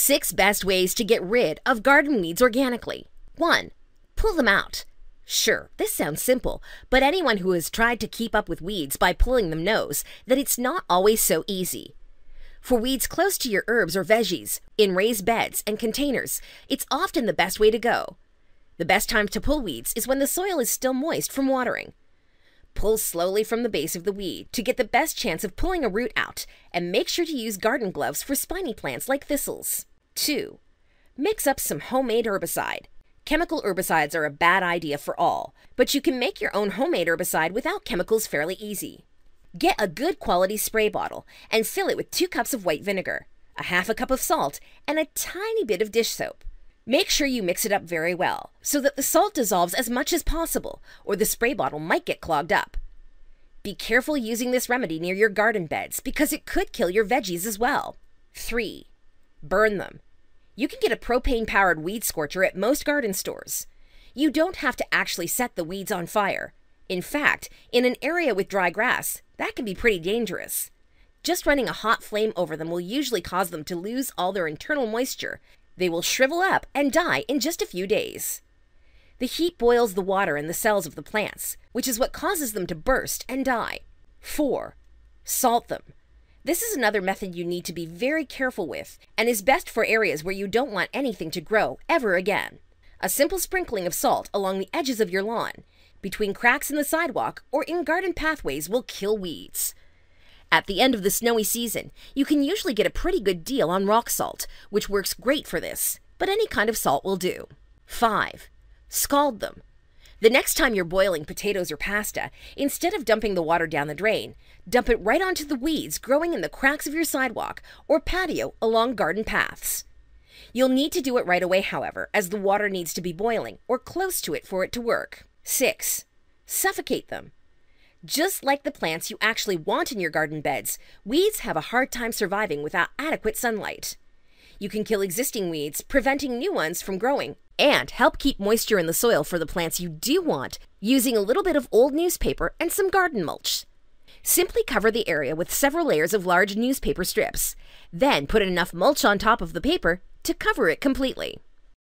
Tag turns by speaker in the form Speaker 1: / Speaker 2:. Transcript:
Speaker 1: 6 best ways to get rid of garden weeds organically. 1. Pull them out. Sure, this sounds simple, but anyone who has tried to keep up with weeds by pulling them knows that it's not always so easy. For weeds close to your herbs or veggies, in raised beds and containers, it's often the best way to go. The best time to pull weeds is when the soil is still moist from watering. Pull slowly from the base of the weed to get the best chance of pulling a root out, and make sure to use garden gloves for spiny plants like thistles. 2. Mix up some homemade herbicide. Chemical herbicides are a bad idea for all, but you can make your own homemade herbicide without chemicals fairly easy. Get a good quality spray bottle and fill it with 2 cups of white vinegar, a half a cup of salt, and a tiny bit of dish soap. Make sure you mix it up very well so that the salt dissolves as much as possible, or the spray bottle might get clogged up. Be careful using this remedy near your garden beds because it could kill your veggies as well. 3. Burn them. You can get a propane-powered weed scorcher at most garden stores. You don't have to actually set the weeds on fire. In fact, in an area with dry grass, that can be pretty dangerous. Just running a hot flame over them will usually cause them to lose all their internal moisture. They will shrivel up and die in just a few days. The heat boils the water in the cells of the plants, which is what causes them to burst and die. 4. Salt them. This is another method you need to be very careful with and is best for areas where you don't want anything to grow ever again. A simple sprinkling of salt along the edges of your lawn, between cracks in the sidewalk, or in garden pathways will kill weeds. At the end of the snowy season, you can usually get a pretty good deal on rock salt, which works great for this, but any kind of salt will do. 5. Scald them. The next time you're boiling potatoes or pasta, instead of dumping the water down the drain, dump it right onto the weeds growing in the cracks of your sidewalk or patio along garden paths. You'll need to do it right away, however, as the water needs to be boiling or close to it for it to work. 6. Suffocate them. Just like the plants you actually want in your garden beds, weeds have a hard time surviving without adequate sunlight. You can kill existing weeds, preventing new ones from growing, and help keep moisture in the soil for the plants you do want using a little bit of old newspaper and some garden mulch. Simply cover the area with several layers of large newspaper strips. Then put enough mulch on top of the paper to cover it completely.